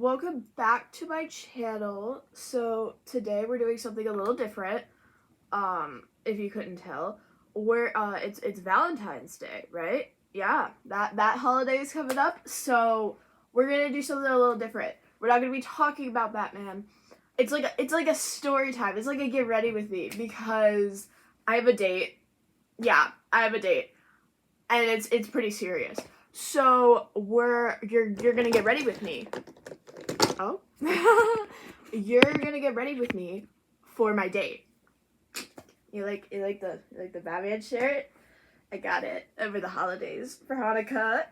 welcome back to my channel. So today we're doing something a little different. If you couldn't tell, it's Valentine's Day, right? Yeah, that holiday is coming up. So we're gonna do something a little different. We're not gonna be talking about Batman. It's like a story time. It's like a get ready with me because I have a date. Yeah, I have a date, and it's pretty serious. So you're gonna get ready with me. Oh. You're gonna get ready with me for my date. You like the Batman shirt? I got it over the holidays for Hanukkah.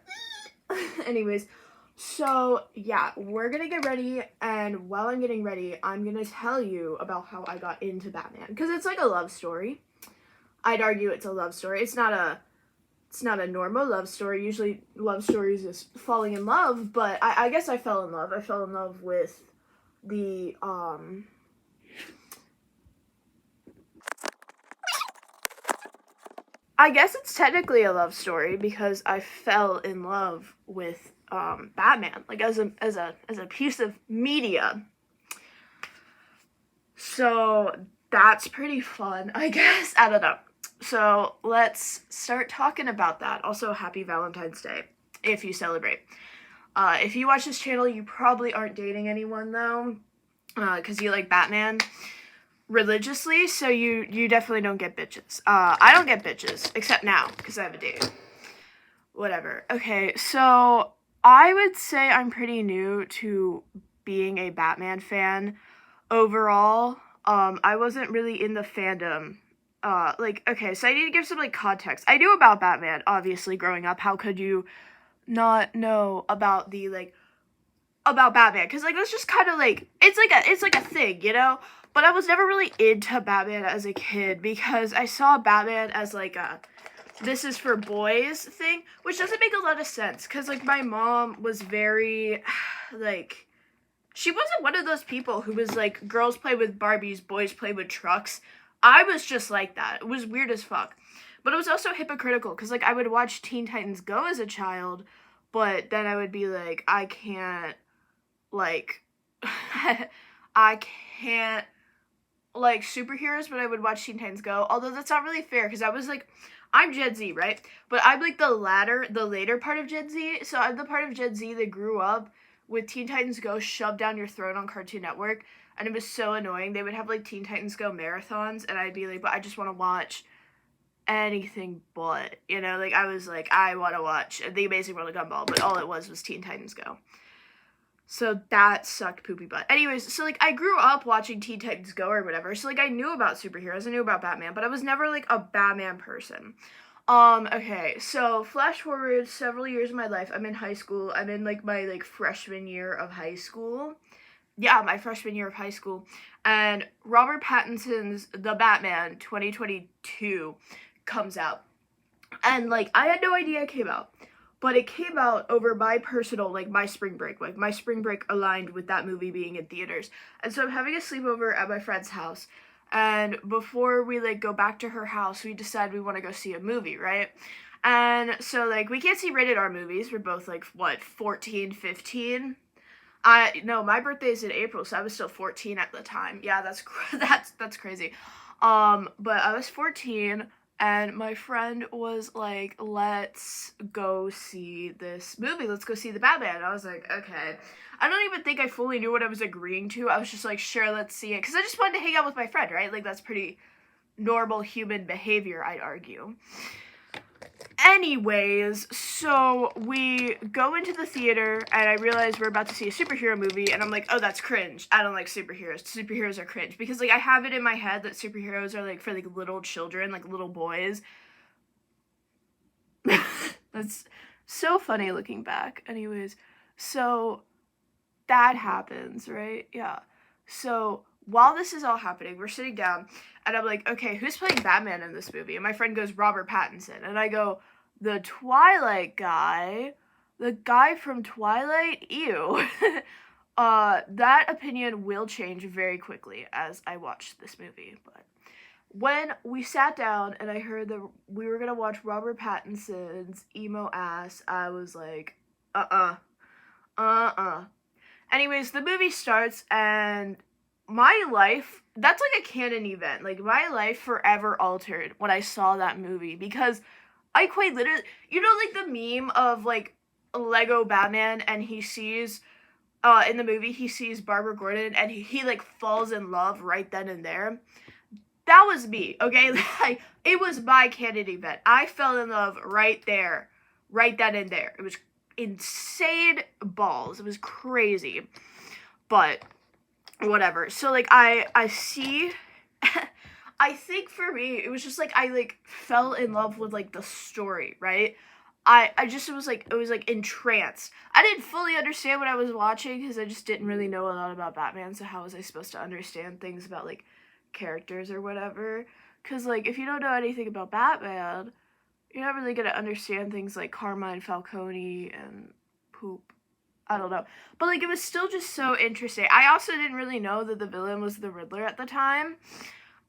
Anyways, so yeah, we're gonna get ready, and while I'm getting ready, I'm gonna tell you about how I got into Batman. Because it's like a love story. I'd argue it's a love story. It's not a normal love story. Usually love stories is falling in love, but I guess I fell in love. I fell in love with the I guess it's technically a love story because I fell in love with Batman, like as a piece of media. So that's pretty fun, I guess. I don't know. So let's start talking about that. Also, happy Valentine's Day if you celebrate. If you watch this channel, you probably aren't dating anyone though, because you like Batman religiously, so you definitely don't get bitches. I don't get bitches, except now, because I have a date. Whatever. Okay, so I would say I'm pretty new to being a Batman fan overall. I wasn't really in the fandom. Okay, so I need to give some, context. I knew about Batman, obviously, growing up. How could you not know about about Batman? Because, that's just kind of, it's like a thing, you know? But I was never really into Batman as a kid because I saw Batman as, a this is for boys thing, which doesn't make a lot of sense because, my mom was very, she wasn't one of those people who was like, girls play with Barbies, boys play with trucks. I was just like that. It was weird as fuck. But it was also hypocritical because, I would watch Teen Titans Go as a child, but then I would be like, I can't, I can't like superheroes, but I would watch Teen Titans Go. Although that's not really fair because I was I'm Gen Z, right? But I'm the later part of Gen Z. So I'm the part of Gen Z that grew up with Teen Titans Go shoved down your throat on Cartoon Network, and it was so annoying. They would have Teen Titans Go marathons, and I'd be like, but I just want to watch anything but, I was I want to watch The Amazing World of Gumball, but all it was Teen Titans Go. So that sucked poopy butt. Anyways, so I grew up watching Teen Titans Go or whatever. So I knew about superheroes, I knew about Batman, but I was never a Batman person. Okay, so flash forward several years of my life. I'm in high school. I'm in my freshman year of high school. Yeah, my freshman year of high school. And Robert Pattinson's The Batman 2022 comes out. And I had no idea it came out. But it came out over my personal, my spring break. My spring break aligned with that movie being in theaters. And so I'm having a sleepover at my friend's house. And before we, go back to her house, we decide we want to go see a movie, right? And so, we can't see rated R movies. We're both, 14, 15? No, my birthday is in April, so I was still 14 at the time. Yeah, that's crazy. But I was 14, and my friend was like, let's go see this movie. Let's go see The Batman. I was like, okay. I don't even think I fully knew what I was agreeing to. I was just like, sure, let's see it. Because I just wanted to hang out with my friend, right? That's pretty normal human behavior, I'd argue. Anyways, so we go into the theater, and I realize we're about to see a superhero movie, and I'm like, oh, that's cringe. I don't like superheroes. Superheroes are cringe. Because, I have it in my head that superheroes are, for, little children, little boys. That's so funny looking back. Anyways, so that happens, right? Yeah. So while this is all happening, we're sitting down, and I'm like, okay, who's playing Batman in this movie? And my friend goes, Robert Pattinson. And I go, the Twilight guy? The guy from Twilight? Ew. That opinion will change very quickly as I watch this movie. But when we sat down and I heard that we were gonna watch Robert Pattinson's emo ass, I was like, Anyways, the movie starts, and my life, that's like a canon event. Like, my life forever altered when I saw that movie, because I quite literally, like the meme of like Lego Batman, and he sees, in the movie, he sees Barbara Gordon, and he like falls in love right then and there. That was me, okay? Like, it was my canon event. I fell in love right there, right then and there. It was insane balls. It was crazy. But whatever. So like I see I think for me it was just like I like fell in love with like the story, right? I just it was like entranced. I didn't fully understand what I was watching because I just didn't really know a lot about Batman, so how was I supposed to understand things about like characters or whatever? Cuz like if you don't know anything about Batman, you're not really going to understand things like Carmine Falcone and poop. I don't know. But like it was still just so interesting. I also didn't really know that the villain was the Riddler at the time.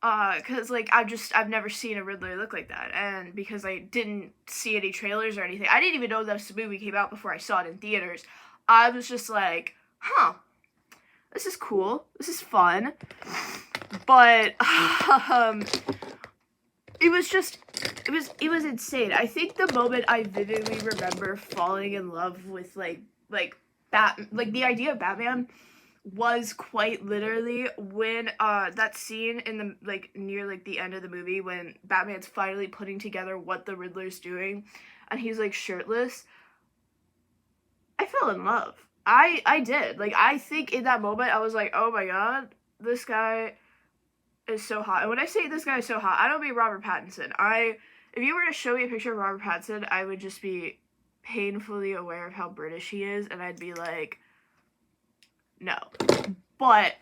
Cause like I've never seen a Riddler look like that. And because I didn't see any trailers or anything, I didn't even know this movie came out before I saw it in theaters. I was just like, huh, this is cool. This is fun. But it was insane. I think the moment I vividly remember falling in love with like the idea of Batman was quite literally when that scene in the like near like the end of the movie when Batman's finally putting together what the Riddler's doing and he's like shirtless. I fell in love. I did. Like I think in that moment I was like, "Oh my god, this guy is so hot." And when I say this guy is so hot, I don't mean Robert Pattinson. If you were to show me a picture of Robert Pattinson, I would just be painfully aware of how British he is, and I'd be like, no. But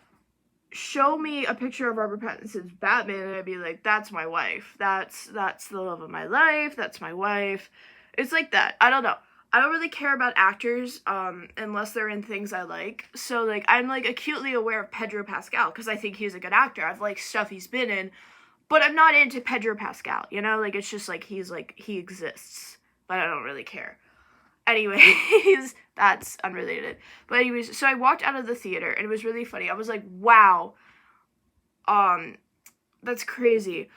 show me a picture of Robert Pattinson's Batman, and I'd be like, that's my wife. That's the love of my life. That's my wife. It's like that. I don't know. I don't really care about actors unless they're in things I like. So, like, I'm, like, acutely aware of Pedro Pascal because I think he's a good actor. I've liked stuff he's been in. But I'm not into Pedro Pascal, you know? Like, it's just, like, he exists. But I don't really care. Anyways, that's unrelated. But anyways, so I walked out of the theater, and it was really funny. I was like, wow. That's crazy.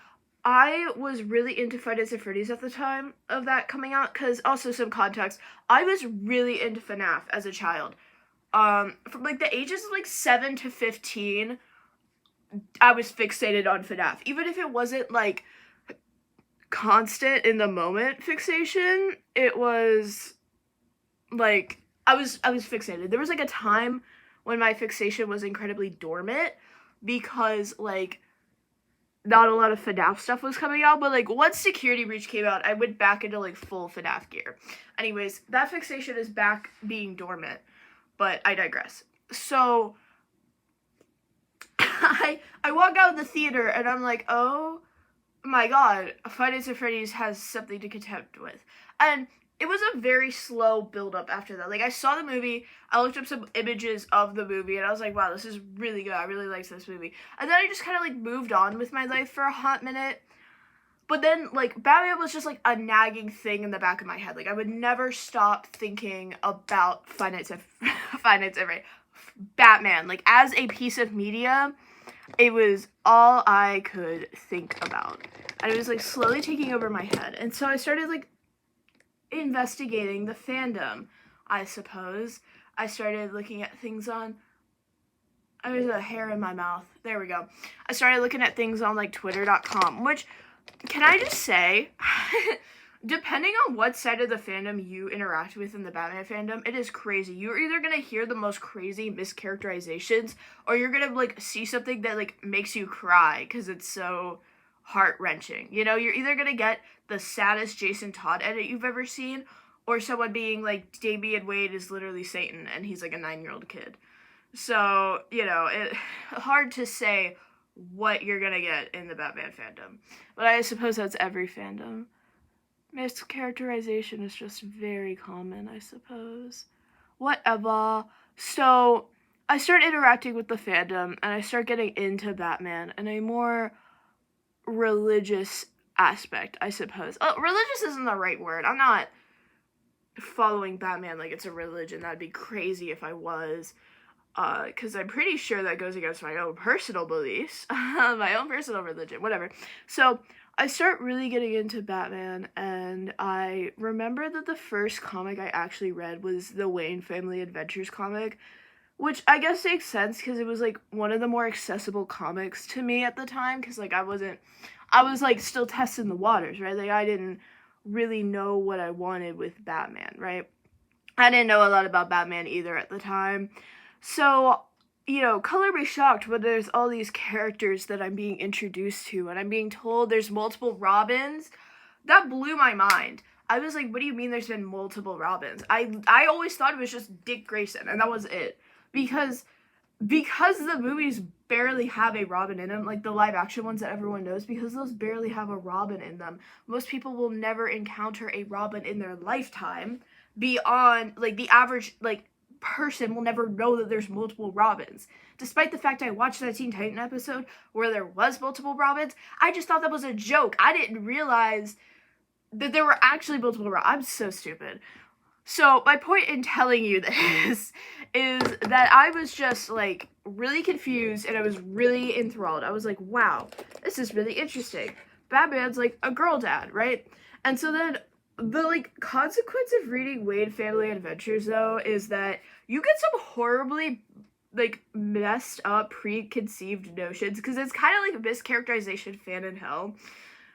I was really into Five Nights at Freddy's at the time of that coming out, because also some context, I was really into FNAF as a child. From, like, the ages of, like, 7 to 15, I was fixated on FNAF. Even if it wasn't, like, constant in the moment fixation, it was, like, I was fixated. There was, like, a time when my fixation was incredibly dormant, because, like, not a lot of FNAF stuff was coming out, but, like, once Security Breach came out, I went back into, like, full FNAF gear. Anyways, that fixation is back being dormant, but I digress. So, I walk out of the theater, and I'm like, oh my god, Five Nights at Freddy's has something to contend with. And it was a very slow build-up after that. Like, I saw the movie, I looked up some images of the movie, and I was like, wow, this is really good. I really liked this movie. And then I just kind of, like, moved on with my life for a hot minute. But then, like, Batman was just, like, a nagging thing in the back of my head. Like, I would never stop thinking about Five Nights at Freddy's. Batman. Like, as a piece of media, it was all I could think about. And it was, like, slowly taking over my head. And so I started, like, investigating the fandom, I suppose. I started looking at things on... There's a hair in my mouth. There we go. I started looking at things on, like, Twitter.com, which, can I just say, depending on what side of the fandom you interact with in the Batman fandom, it is crazy. You're either gonna hear the most crazy mischaracterizations, or you're gonna, like, see something that, like, makes you cry, because it's so heart-wrenching. You know, you're either gonna get the saddest Jason Todd edit you've ever seen, or someone being like, Damian Wade is literally Satan, and he's like a 9-year-old kid. So, you know, it's hard to say what you're gonna get in the Batman fandom. But I suppose that's every fandom. Mischaracterization is just very common, I suppose. Whatever. So, I start interacting with the fandom, and I start getting into Batman in a more religious aspect, I suppose. Religious isn't the right word. I'm not following Batman like it's a religion. That'd be crazy if I was. because I'm pretty sure that goes against my own personal beliefs, my own personal religion, whatever. So I start really getting into Batman, and I remember that the first comic I actually read was the Wayne Family Adventures comic, which I guess makes sense because it was like one of the more accessible comics to me at the time, because like I was like still testing the waters, right? Like I didn't really know what I wanted with Batman, right? I didn't know a lot about Batman either at the time. So, color me shocked when there's all these characters that I'm being introduced to and I'm being told there's multiple Robins. That blew my mind. I was like, what do you mean there's been multiple Robins? I always thought it was just Dick Grayson and that was it. Because the movies barely have a Robin in them, like the live action ones that everyone knows, because those barely have a Robin in them. Most people will never encounter a Robin in their lifetime beyond, like, the average, like, person will never know that there's multiple Robins. Despite the fact I watched that Teen Titan episode where there was multiple Robins, I just thought that was a joke. I didn't realize that there were actually multiple Robins. I'm so stupid. So my point in telling you this is that I was just like really confused and I was really enthralled. I was like, wow, this is really interesting. Batman's like a girl dad, right? And so then the like consequence of reading Wayne Family Adventures though is that you get some horribly like messed up preconceived notions, because it's kind of like a mischaracterization fan in hell.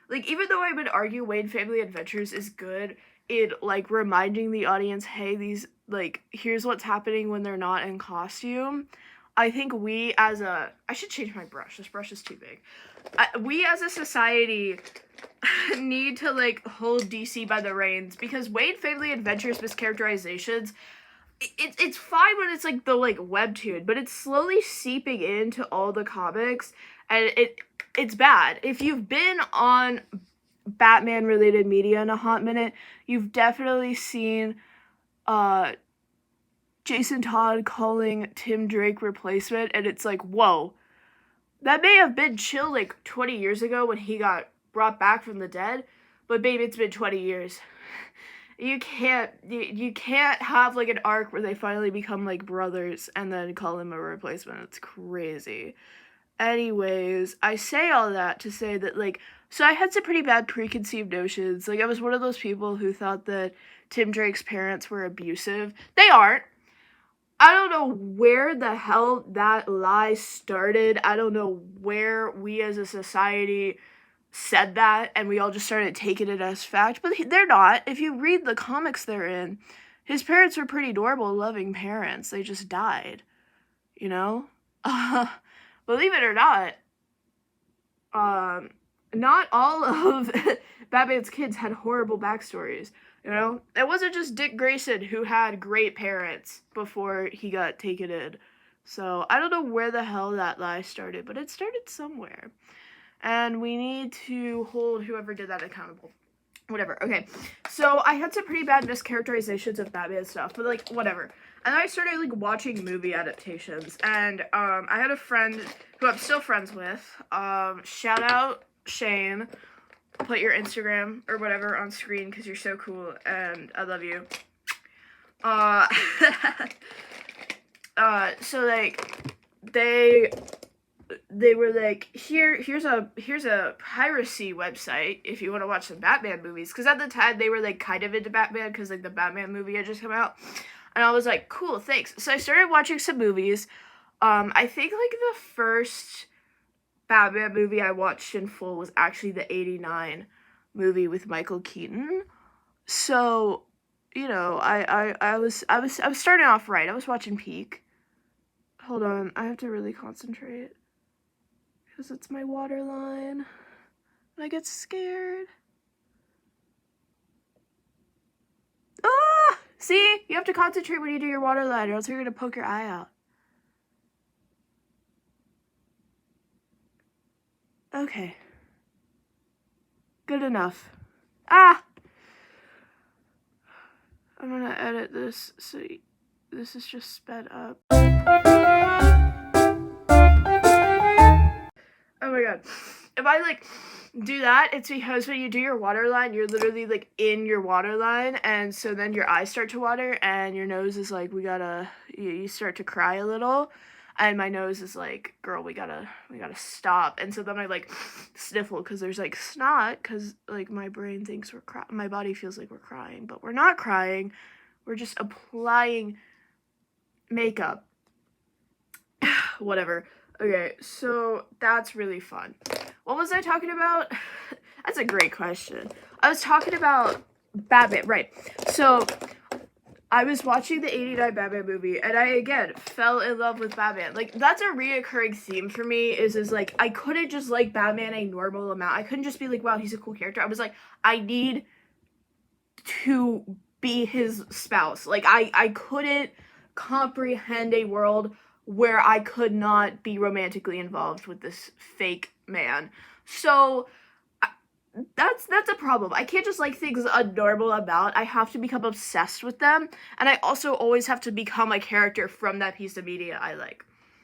Like, even though I would argue Wayne Family Adventures is good in like reminding the audience, hey, these like here's what's happening when they're not in costume, I think we as a I should change my brush. This brush is too big. We as a society need to like hold DC by the reins, because Wayne Family Adventures mischaracterizations, it's fine when it's like the like webtoon, but it's slowly seeping into all the comics, and it's bad. If you've been on Batman related media in a hot minute, you've definitely seen Jason Todd calling Tim Drake replacement, and it's like, whoa, that may have been chill like 20 years ago when he got brought back from the dead, but babe, it's been 20 years. You can't have like an arc where they finally become like brothers and then call him a replacement. It's crazy. Anyways, I say all that to say that like, so I had some pretty bad preconceived notions. Like, I was one of those people who thought that Tim Drake's parents were abusive. They aren't. I don't know where the hell that lie started. I don't know where we as a society said that and we all just started taking it as fact, but they're not. If you read the comics they're in, his parents were pretty normal, loving parents. They just died, you know? Believe it or not, not all of Batman's kids had horrible backstories, you know? It wasn't just Dick Grayson who had great parents before he got taken in. So, I don't know where the hell that lie started, but it started somewhere. And we need to hold whoever did that accountable. Whatever. Okay. So, I had some pretty bad mischaracterizations of Batman stuff, but, like, whatever. And then I started, like, watching movie adaptations. And, I had a friend who I'm still friends with. Shout out Shane. I'll put your Instagram or whatever on screen because you're so cool and I love you. So, like, they were like, here's a piracy website if you want to watch some Batman movies, because at the time they were like kind of into Batman because like the Batman movie had just come out, and I was like, cool, thanks. So I started watching some movies. I think like the first Batman movie I watched in full was actually the '89 movie with Michael Keaton. So, you know, I was starting off right. I was watching Peak. Hold on, I have to really concentrate because it's my water line and I get scared. Ah! See? You have to concentrate when you do your water line or else you're going to poke your eye out. Okay. Good enough. Ah! I'm going to edit this so this is just sped up. Oh my god. if I like do that, it's because when you do your waterline, you're literally like in your waterline, and so then your eyes start to water and your nose is like, you start to cry a little, and my nose is like, girl, we gotta stop. And so then I like sniffle because there's like snot, because like my brain thinks my body feels like we're crying, but we're not crying, we're just applying makeup. Whatever. Okay, so that's really fun. What was I talking about? That's a great question. I was talking about Batman, right. So I was watching the 89 Batman movie, and I, again, fell in love with Batman. Like, that's a reoccurring theme for me, is like, I couldn't just like Batman a normal amount. I couldn't just be like, wow, he's a cool character. I was like, I need to be his spouse. Like, I couldn't comprehend a world where I could not be romantically involved with this fake man. So that's a problem. I can't just like things a normal amount. I have to become obsessed with them, and I also always have to become a character from that piece of media I like.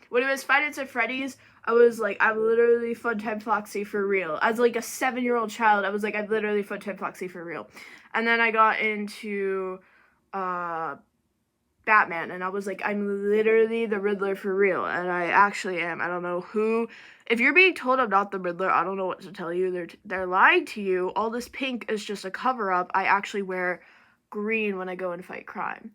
When it was Five Nights at Freddy's, I was like, I'm literally Funtime Foxy for real. As like a 7-year-old child, I was like, I'm literally Funtime Foxy for real. And then I got into Batman, and I was like, I'm literally the Riddler for real, and I actually am. I don't know who. If you're being told I'm not the Riddler, I don't know what to tell you. They're lying to you. All this pink is just a cover-up. I actually wear green when I go and fight crime.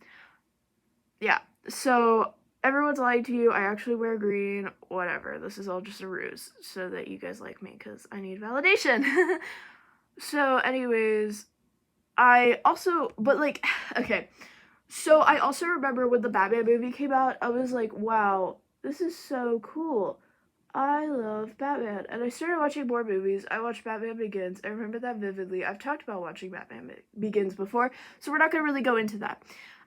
Yeah, so everyone's lying to you. I actually wear green. Whatever. This is all just a ruse so that you guys like me, because I need validation. So anyways, okay. So I also remember when the Batman movie came out, I was like, wow, this is so cool. I love Batman. And I started watching more movies. I watched Batman Begins. I remember that vividly. I've talked about watching Batman Begins before, so we're not going to really go into that.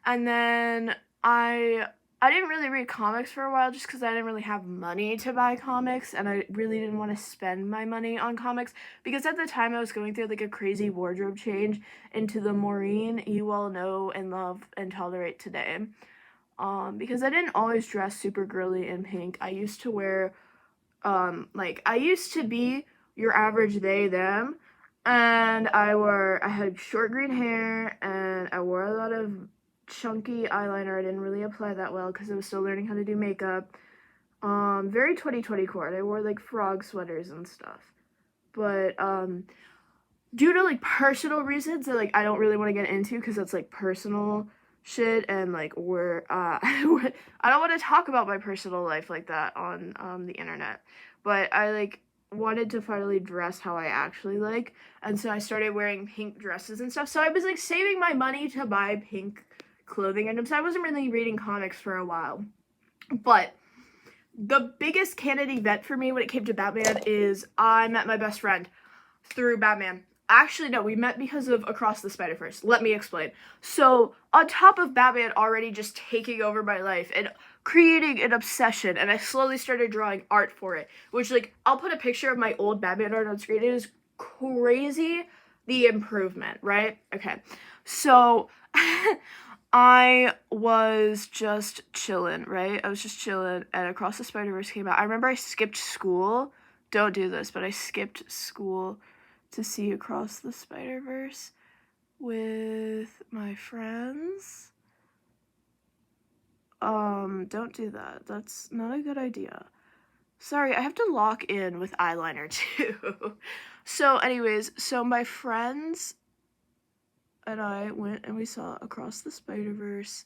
And then I didn't really read comics for a while just because I didn't really have money to buy comics, and I really didn't want to spend my money on comics, because at the time I was going through like a crazy wardrobe change into the Maureen you all know and love and tolerate today. Because I didn't always dress super girly in pink. I used to wear, I used to be your average they, them, and I had short green hair, and I wore a lot of chunky eyeliner. I didn't really apply that well because I was still learning how to do makeup. Very 2020 core. I wore like frog sweaters and stuff. But due to like personal reasons that like I don't really want to get into, because that's like personal shit, and like I don't want to talk about my personal life like that on the internet. But I like wanted to finally dress how I actually like, and so I started wearing pink dresses and stuff. So I was like saving my money to buy pink clothing items. I wasn't really reading comics for a while. But the biggest canon event for me when it came to Batman is I met my best friend through Batman. Actually, no, we met because of Across the Spider-Verse. Let me explain. So, on top of Batman already just taking over my life and creating an obsession, and I slowly started drawing art for it, which, like, I'll put a picture of my old Batman art on screen. It is crazy, the improvement, right? Okay, so I was just chilling, right? I was just chilling, and Across the Spider-Verse came out. I remember I skipped school. Don't do this, but I skipped school to see Across the Spider-Verse with my friends. Don't do that. That's not a good idea. Sorry, I have to lock in with eyeliner too. So anyways, so my friends and I went and we saw Across the Spider-Verse,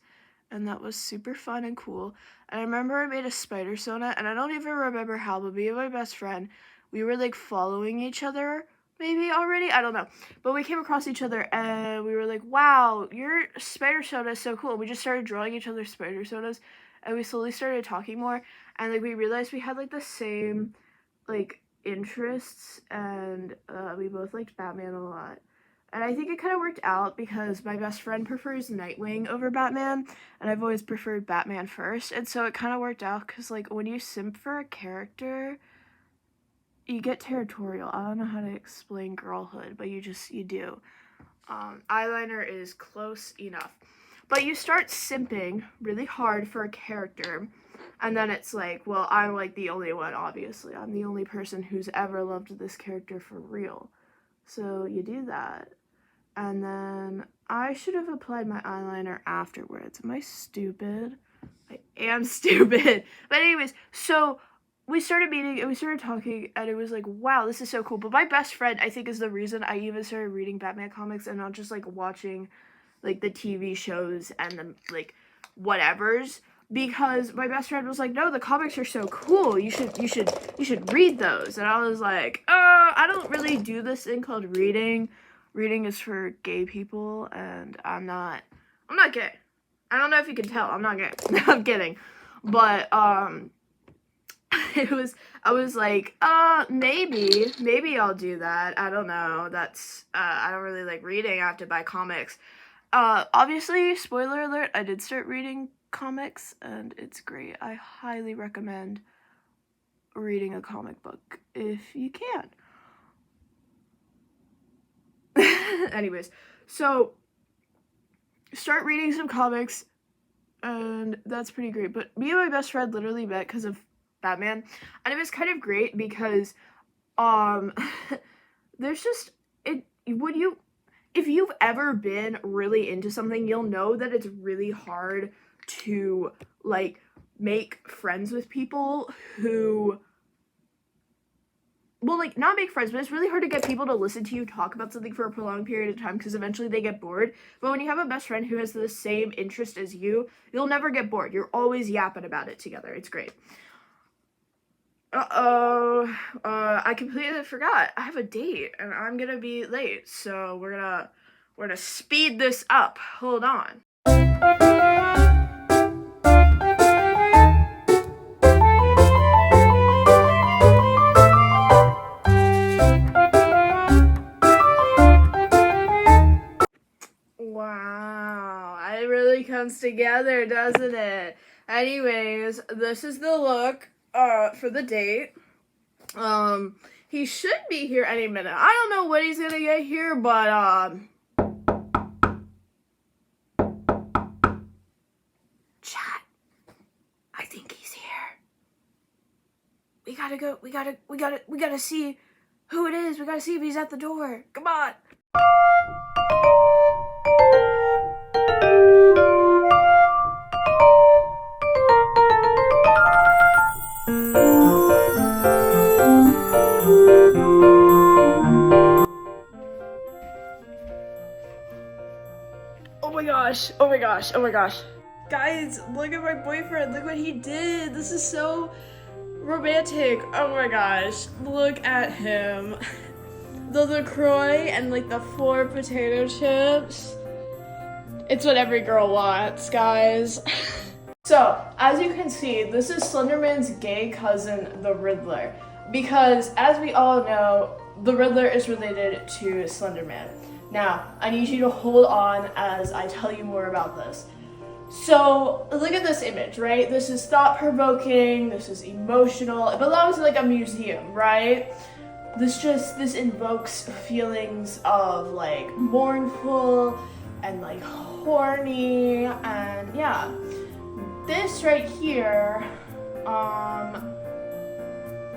and that was super fun and cool. And I remember I made a spider sona, and I don't even remember how, but me and my best friend, we were like following each other maybe already, I don't know, but we came across each other and we were like, wow, your spider soda is so cool. We just started drawing each other's spider sodas, and we slowly started talking more, and like we realized we had like the same like interests, and we both liked Batman a lot. And I think it kind of worked out because my best friend prefers Nightwing over Batman, and I've always preferred Batman first, and so it kind of worked out because like when you simp for a character, you get territorial. I don't know how to explain girlhood, but you do. Eyeliner is close enough. But you start simping really hard for a character, And then it's like, well, I'm like the only one, obviously. I'm the only person who's ever loved this character for real. So you do that. And then I should have applied my eyeliner afterwards. Am I stupid? I am stupid. But anyways, so we started meeting and we started talking, and it was like, wow, this is so cool. But my best friend, I think, is the reason I even started reading Batman comics and not just like watching like the TV shows and the like whatevers, because my best friend was like, no, the comics are so cool, you should read those. And I was like, I don't really do this thing called reading. Reading is for gay people, and I'm not gay. I don't know if you can tell, I'm not gay. I'm kidding. But I was like, maybe I'll do that. I don't know. That's I don't really like reading. I have to buy comics. Obviously, spoiler alert, I did start reading comics, and it's great. I highly recommend reading a comic book if you can. Anyways, so start reading some comics, and that's pretty great. But me and my best friend literally met because of Batman, and it was kind of great because there's just it if you've ever been really into something, you'll know that it's really hard to like make friends with people who, well, like, not make friends, but it's really hard to get people to listen to you talk about something for a prolonged period of time, because eventually they get bored. But when you have a best friend who has the same interest as you, you'll never get bored. You're always yapping about it together. It's great. I completely forgot. I have a date, and I'm gonna be late, so we're gonna speed this up. Hold on. Wow, it really comes together, doesn't it? Anyways, this is the look for the date. He should be here any minute. I don't know when he's gonna get here, but chat, I think he's here. We gotta go. We gotta see who it is. We gotta see if he's at the door. Come on. Oh my gosh. Guys, look at my boyfriend. Look what he did. This is so romantic. Oh my gosh. Look at him. The LaCroix and like the 4 potato chips. It's what every girl wants, guys. So, as you can see, this is Slenderman's gay cousin, the Riddler. Because, as we all know, the Riddler is related to Slenderman. Now, I need you to hold on as I tell you more about this. So, look at this image, right? This is thought-provoking, this is emotional. It belongs to like a museum, right? This invokes feelings of like mournful and like horny, and yeah. This right here,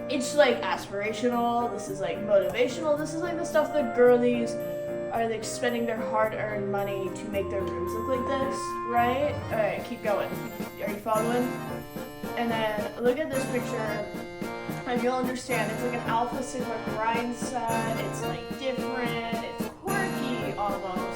it's like aspirational, this is like motivational, this is like the stuff that girlies are like spending their hard-earned money to make their rooms look like this, right? Alright, keep going. Are you following? And then look at this picture, and you'll understand. It's like an Alpha Sigma grind set, it's like different, it's quirky, although